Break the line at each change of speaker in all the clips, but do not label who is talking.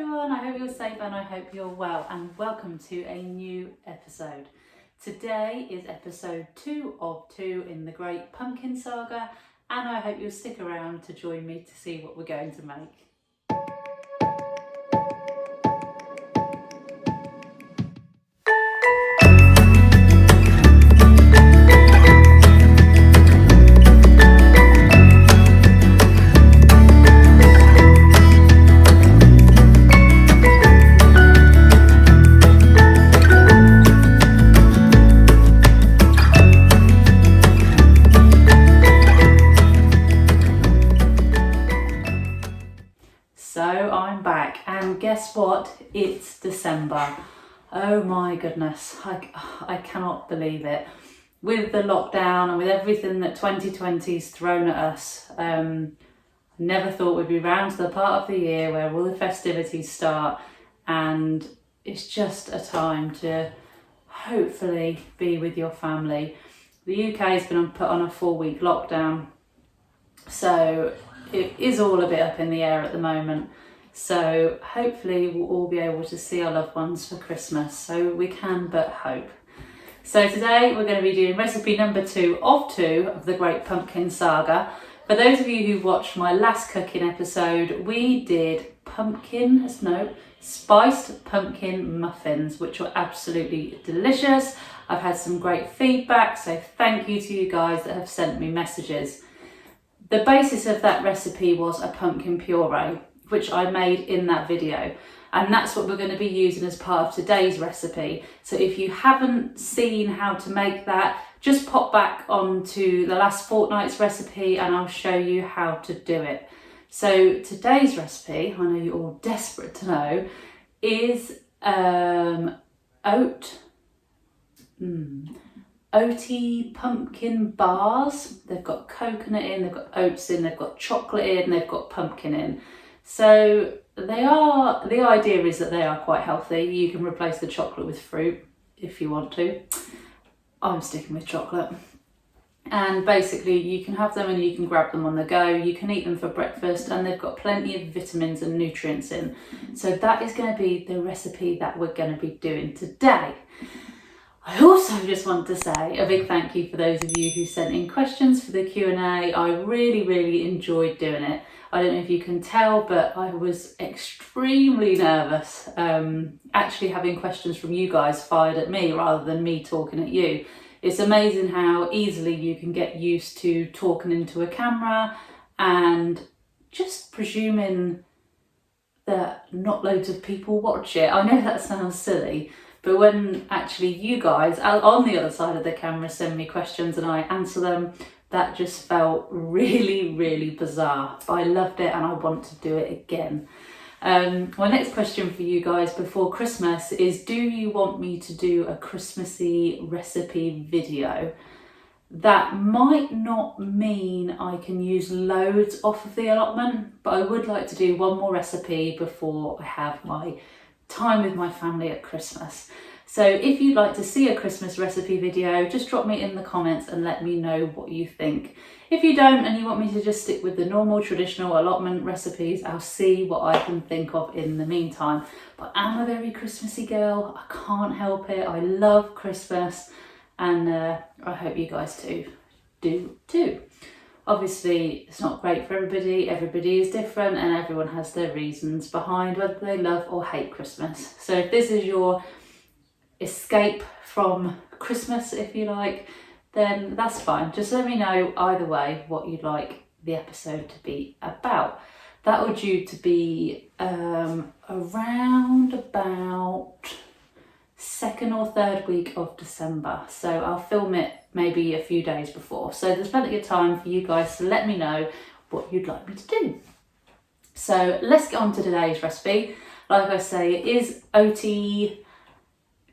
everyone, I hope you're safe and I hope you're well, and welcome to a new episode. Today is episode 2 of 2 in the Great Pumpkin Saga, and I hope you'll stick around to join me to see what we're going to make. So I'm back, and guess what? It's December. Oh my goodness, I cannot believe it. With the lockdown and with everything that 2020's thrown at us, never thought we'd be round to the part of the year where all the festivities start, and it's just a time to hopefully be with your family. The UK has been put on a 4-week lockdown, so it is all a bit up in the air at the moment. So hopefully we'll all be able to see our loved ones for Christmas, so we can but hope. So today we're going to be doing recipe number 2 of 2 of the Great Pumpkin Saga. For those of you who watched my last cooking episode, we did spiced pumpkin muffins, which were absolutely delicious. I've had some great feedback, so thank you to you guys that have sent me messages. The basis of that recipe was a pumpkin puree, which I made in that video. And that's what we're going to be using as part of today's recipe. So if you haven't seen how to make that, just pop back onto the last fortnight's recipe and I'll show you how to do it. So today's recipe, I know you're all desperate to know, is Oaty Pumpkin Bars. They've got coconut in, they've got oats in, they've got chocolate in, they've got pumpkin in. So the idea is that they are quite healthy. You can replace the chocolate with fruit if you want to. I'm sticking with chocolate. And basically you can have them and you can grab them on the go. You can eat them for breakfast, and they've got plenty of vitamins and nutrients in. So that is going to be the recipe that we're going to be doing today. I also just want to say a big thank you for those of you who sent in questions for the Q&A. I really enjoyed doing it. I don't know if you can tell, but I was extremely nervous actually having questions from you guys fired at me rather than me talking at you. It's amazing how easily you can get used to talking into a camera and just presuming that not loads of people watch it. I know that sounds silly, but when actually you guys on the other side of the camera send me questions and I answer them, that just felt really bizarre. But I loved it and I want to do it again. My next question for you guys before Christmas is, do you want me to do a Christmassy recipe video? That might not mean I can use loads off of the allotment, but I would like to do one more recipe before I have my time with my family at Christmas. So if you'd like to see a Christmas recipe video, just drop me in the comments and let me know what you think. If you don't and you want me to just stick with the normal traditional allotment recipes, I'll see what I can think of in the meantime. But I'm a very Christmassy girl, I can't help it. I love Christmas, and I hope you guys do too. Obviously, it's not great for everybody. Everybody is different and everyone has their reasons behind whether they love or hate Christmas. So if this is your escape from Christmas, if you like, then that's fine. Just let me know either way what you'd like the episode to be about. That will due to be around about 2nd or 3rd week of December. So I'll film it maybe a few days before. So there's plenty of time for you guys to let me know what you'd like me to do. So let's get on to today's recipe. Like I say, it is Oaty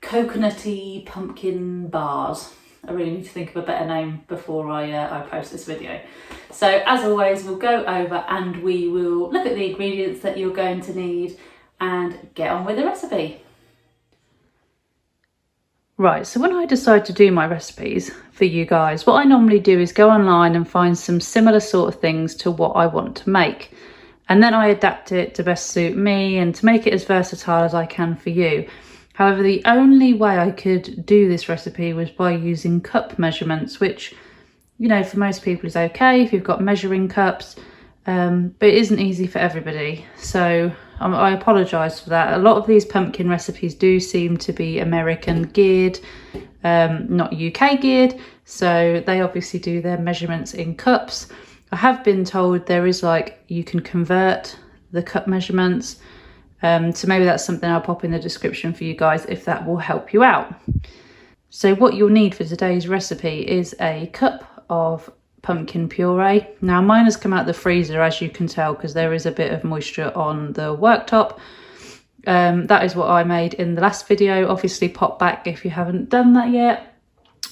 Coconutty Pumpkin Bars. I really need to think of a better name before I post this video. So as always, we'll go over and we will look at the ingredients that you're going to need and get on with the recipe. Right, so when I decide to do my recipes for you guys, what I normally do is go online and find some similar sort of things to what I want to make. And then I adapt it to best suit me and to make it as versatile as I can for you. However, the only way I could do this recipe was by using cup measurements, which, you know, for most people is okay if you've got measuring cups, but it isn't easy for everybody. So I apologise for that. A lot of these pumpkin recipes do seem to be American geared, not UK geared. So they obviously do their measurements in cups. I have been told there is you can convert the cup measurements. So maybe that's something I'll pop in the description for you guys if that will help you out. So what you'll need for today's recipe is a cup of pumpkin puree. Now mine has come out of the freezer, as you can tell, because there is a bit of moisture on the worktop. That is what I made in the last video. Obviously pop back if you haven't done that yet.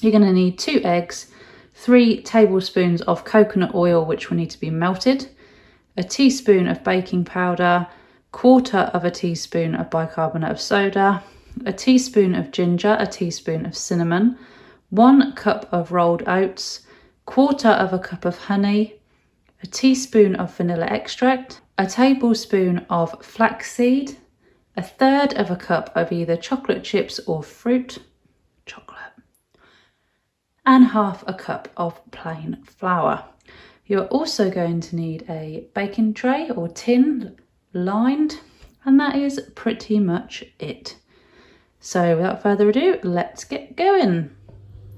You're going to need 2 eggs, 3 tablespoons of coconut oil, which will need to be melted, a teaspoon of baking powder, 1/4 of a teaspoon of bicarbonate of soda, a teaspoon of ginger, a teaspoon of cinnamon, 1 cup of rolled oats, 1/4 of a cup of honey, a teaspoon of vanilla extract, a tablespoon of flaxseed, 1/3 of a cup of either chocolate chips or fruit, and 1/2 a cup of plain flour. You're also going to need a baking tray or tin lined, and that is pretty much it. So without further ado, let's get going.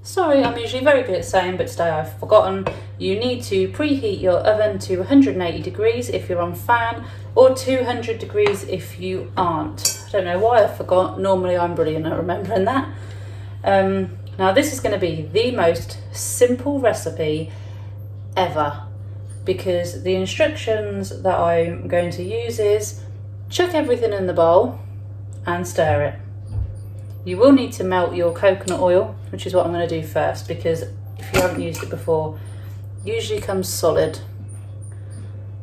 Sorry, I'm usually very good at saying, but today I've forgotten. You need to preheat your oven to 180 degrees if you're on fan, or 200 degrees if you aren't. I don't know why I forgot. Normally I'm brilliant at remembering that. Now this is going to be the most simple recipe ever, because the instructions that I'm going to use is chuck everything in the bowl and stir it. You will need to melt your coconut oil, which is what I'm going to do first, because if you haven't used it before, it usually comes solid.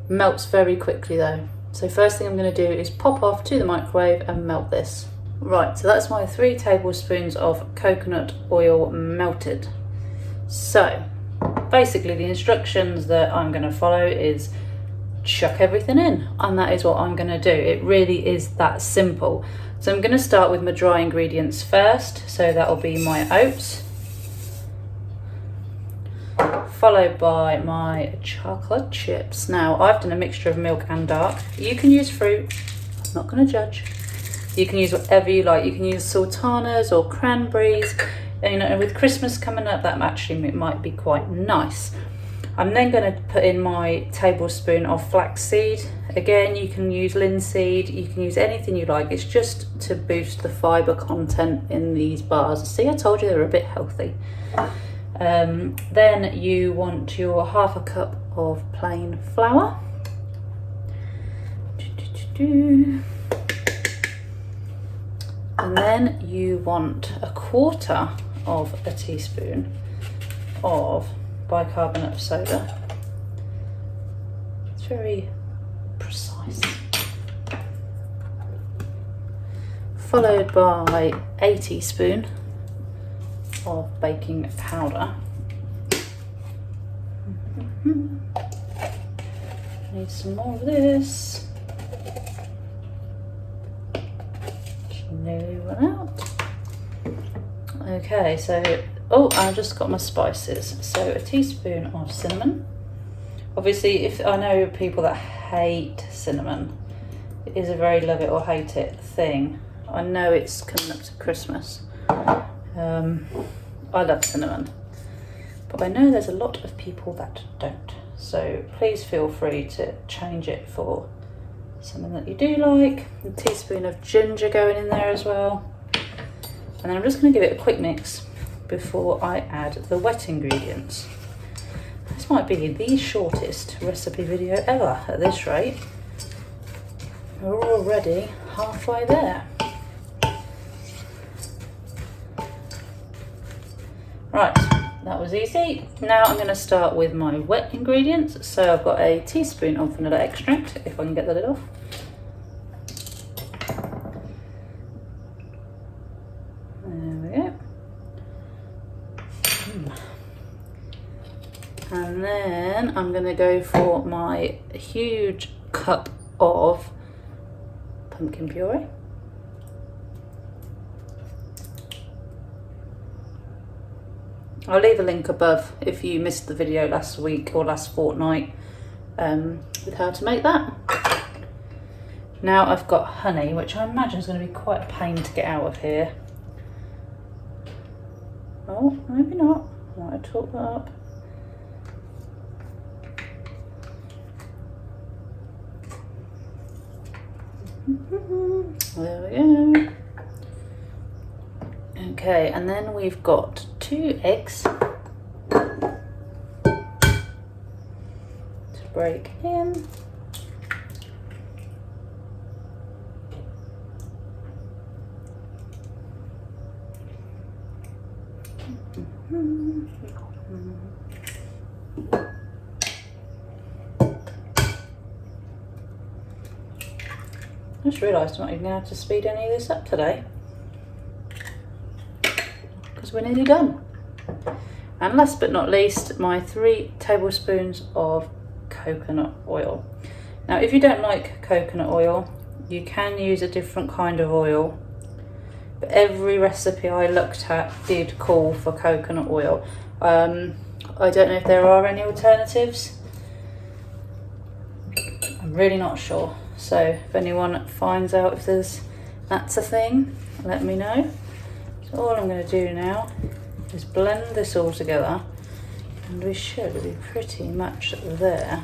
Melts very quickly though. So first thing I'm going to do is pop off to the microwave and melt this. Right, so that's my 3 tablespoons of coconut oil melted. So basically the instructions that I'm going to follow is chuck everything in, and that is what I'm going to do. It really is that simple. So I'm going to start with my dry ingredients first. So that will be my oats, followed by my chocolate chips. Now I've done a mixture of milk and dark. You can use fruit, I'm not going to judge. You can use whatever you like. You can use sultanas or cranberries. And, you know, with Christmas coming up, that actually might be quite nice. I'm then going to put in my tablespoon of flaxseed. Again, you can use linseed, you can use anything you like. It's just to boost the fibre content in these bars. See, I told you they're a bit healthy. Then you want your 1/2 a cup of plain flour. And then you want 1/4 of a teaspoon of bicarbonate of soda. It's very precise. Followed by a teaspoon of baking powder. Need some more of this. Nearly run out. Okay, so I just got my spices. So a teaspoon of cinnamon. Obviously, if I know people that hate cinnamon, it is a very love it or hate it thing. I know it's coming up to Christmas. I love cinnamon, but I know there's a lot of people that don't. So please feel free to change it for something that you do like. A teaspoon of ginger going in there as well. And then I'm just going to give it a quick mix before I add the wet ingredients. This might be the shortest recipe video ever at this rate. We're already halfway there. Right, that was easy. Now I'm going to start with my wet ingredients. So I've got a teaspoon of vanilla extract, if I can get the lid off. There we go. And then I'm going to go for my huge cup of pumpkin puree. I'll leave a link above if you missed the video last week or last fortnight with how to make that. Now I've got honey, which I imagine is going to be quite a pain to get out of here. Oh, maybe not. I might have talked that up. There we go. Okay, and then we've got 2 eggs to break in. I just realised I'm not even going to speed any of this up today because we're nearly done. And last but not least, my 3 tablespoons of coconut oil. Now if you don't like coconut oil, you can use a different kind of oil, but every recipe I looked at did call for coconut oil. I don't know if there are any alternatives. I'm really not sure. So if anyone finds out if that's a thing, let me know. So all I'm going to do now is blend this all together, and we should be pretty much there.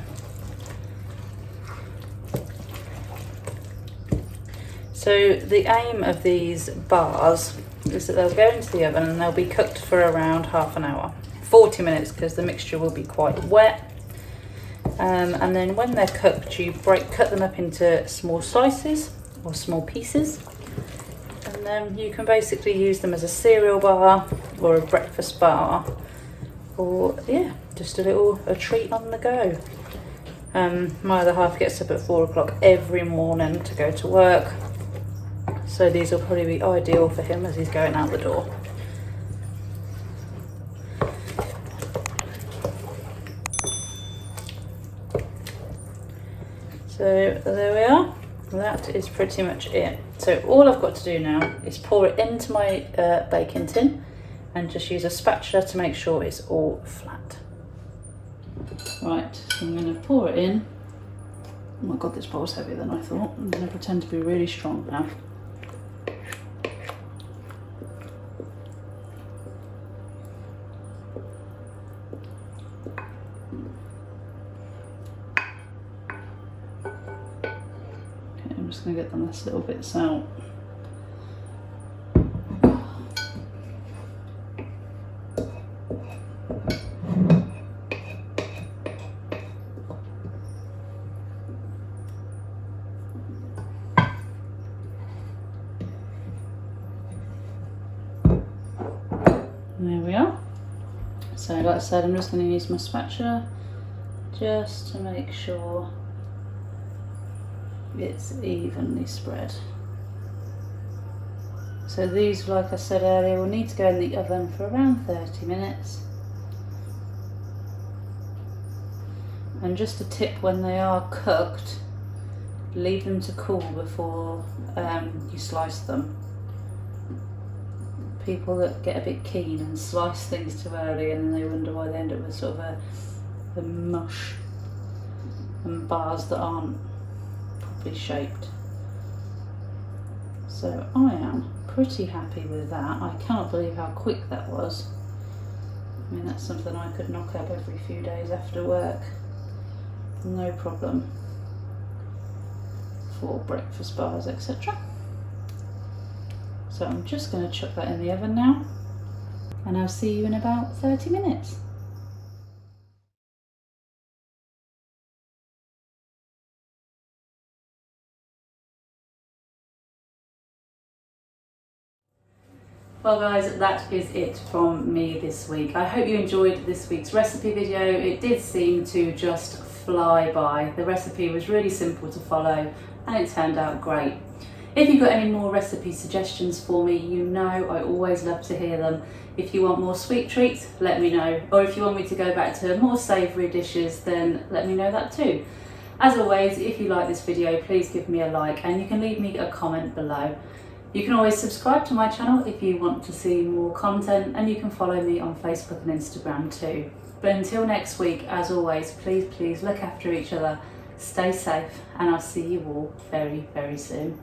So the aim of these bars is that they'll go into the oven and they'll be cooked for around half an hour, 40 minutes, because the mixture will be quite wet. And then when they're cooked, you cut them up into small slices or small pieces, and then you can basically use them as a cereal bar or a breakfast bar, or yeah, just a treat on the go. My other half gets up at 4 o'clock every morning to go to work, so these will probably be ideal for him as he's going out the door. So there we are, that is pretty much it. So all I've got to do now is pour it into my baking tin and just use a spatula to make sure it's all flat. Right, so I'm going to pour it in. Oh my god, this bowl's heavier than I thought. I'm going to pretend to be really strong now. I'm just going to get the last little bits out. There we are. So like I said, I'm just going to use my spatula just to make sure it's evenly spread. So these, like I said earlier, will need to go in the oven for around 30 minutes. And just a tip, when they are cooked, leave them to cool before you slice them. People that get a bit keen and slice things too early, and then they wonder why they end up with sort of a mush and bars that aren't shaped. So I am pretty happy with that. I cannot believe how quick that was. I mean, that's something I could knock up every few days after work, no problem, for breakfast bars, etc. So I'm just going to chuck that in the oven now, and I'll see you in about 30 minutes. Well guys, that is it from me this week. I hope you enjoyed this week's recipe video. It did seem to just fly by. The recipe was really simple to follow and it turned out great. If you've got any more recipe suggestions for me, you know I always love to hear them. If you want more sweet treats, let me know. Or if you want me to go back to more savoury dishes, then let me know that too. As always, if you like this video, please give me a like and you can leave me a comment below. You can always subscribe to my channel if you want to see more content, and you can follow me on Facebook and Instagram too. But until next week, as always, please look after each other, stay safe, and I'll see you all very, very soon.